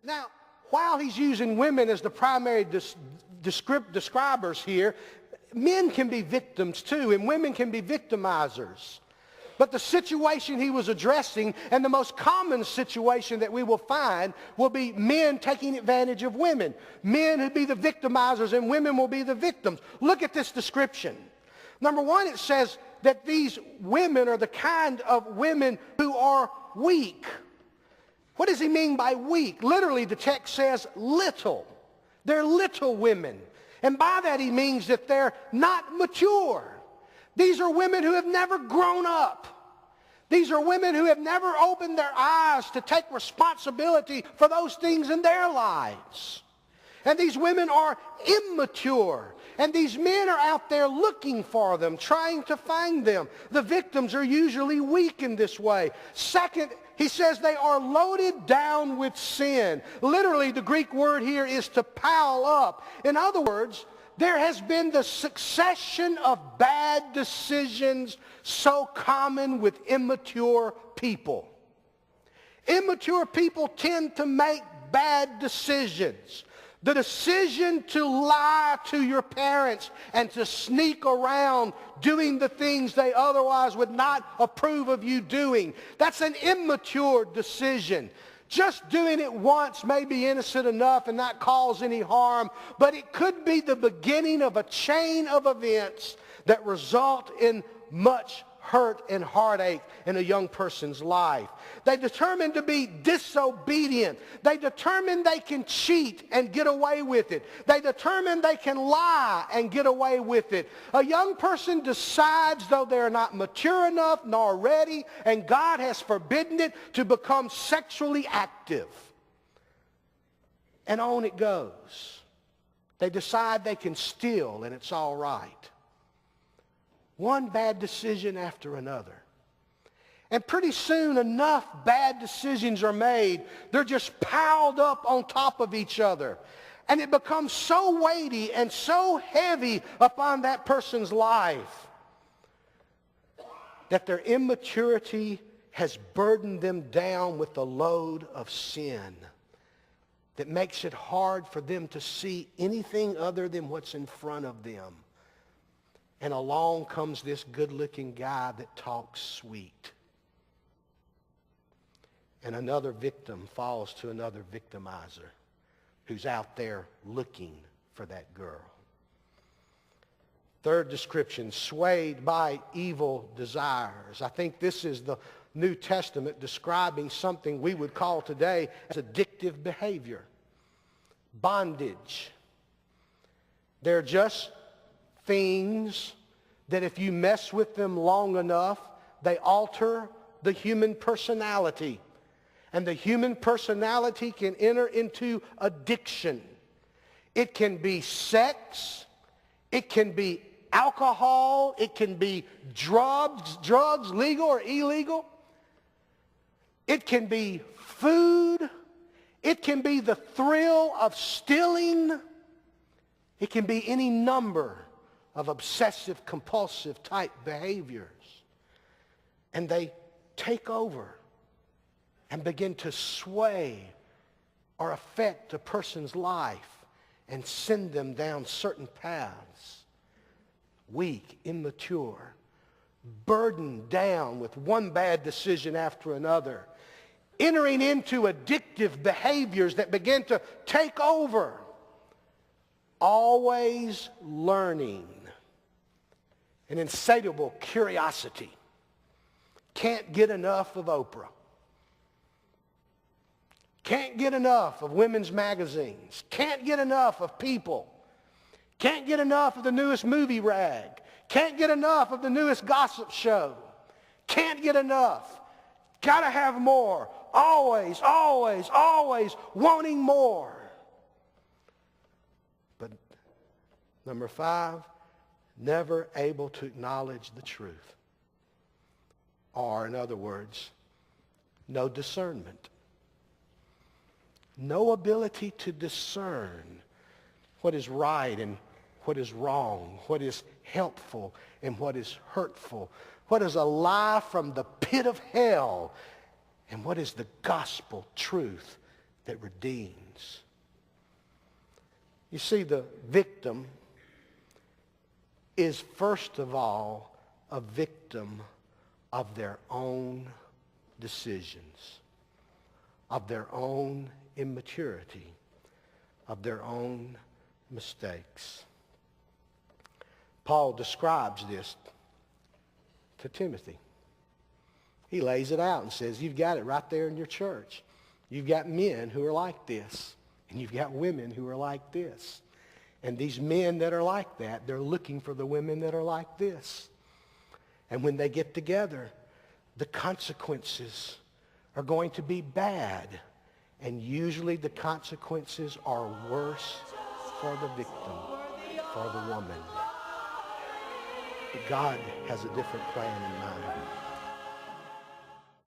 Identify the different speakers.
Speaker 1: Now, while he's using women as the primary describers here, men can be victims too, and women can be victimizers. But the situation he was addressing, and the most common situation that we will find, will be men taking advantage of women. Men who be the victimizers and women will be the victims. Look at this description. Number one, it says that these women are the kind of women who are weak. What does he mean by weak? Literally, the text says little. They're little women. And by that he means that they're not mature. These are women who have never grown up. These are women who have never opened their eyes to take responsibility for those things in their lives. And these women are immature. And these men are out there looking for them, trying to find them. The victims are usually weak in this way. Second, he says they are loaded down with sin. Literally, the Greek word here is to pile up. In other words, there has been the succession of bad decisions so common with immature people. Immature people tend to make bad decisions. The decision to lie to your parents and to sneak around doing the things they otherwise would not approve of you doing, that's an immature decision. Just doing it once may be innocent enough and not cause any harm, but it could be the beginning of a chain of events that result in much hurt and heartache in a young person's life. They determine to be disobedient. They determine they can cheat and get away with it. They determine they can lie and get away with it. A young person decides, though they're not mature enough nor ready, and God has forbidden it, to become sexually active. And on it goes. They decide they can steal and it's all right. One bad decision after another. And pretty soon enough bad decisions are made. They're just piled up on top of each other. And it becomes so weighty and so heavy upon that person's life that their immaturity has burdened them down with the load of sin that makes it hard for them to see anything other than what's in front of them. And along comes this good-looking guy that talks sweet. And another victim falls to another victimizer who's out there looking for that girl. Third description, swayed by evil desires. I think this is the New Testament describing something we would call today as addictive behavior. Bondage. They're just things that if you mess with them long enough, they alter the human personality. And the human personality can enter into addiction. It can be sex. It can be alcohol. It can be drugs, legal or illegal. It can be food. It can be the thrill of stealing. It can be any number of obsessive compulsive type behaviors. And they take over and begin to sway or affect a person's life and send them down certain paths. Weak, immature, burdened down with one bad decision after another, entering into addictive behaviors that begin to take over. Always learning. An insatiable curiosity. Can't get enough of Oprah. Can't get enough of women's magazines. Can't get enough of People. Can't get enough of the newest movie rag. Can't get enough of the newest gossip show. Can't get enough. Gotta have more. Always, always, always wanting more. But number 5, never able to acknowledge the truth. Or, in other words, no discernment. No ability to discern what is right and what is wrong, what is helpful and what is hurtful, what is a lie from the pit of hell, and what is the gospel truth that redeems. You see, the victim is first of all a victim of their own decisions, of their own immaturity, of their own mistakes. Paul describes this to Timothy. He lays it out and says, you've got it right there in your church. You've got men who are like this, and you've got women who are like this. And these men that are like that, they're looking for the women that are like this. And when they get together, the consequences are going to be bad. And usually the consequences are worse for the victim, for the woman. But God has a different plan in mind.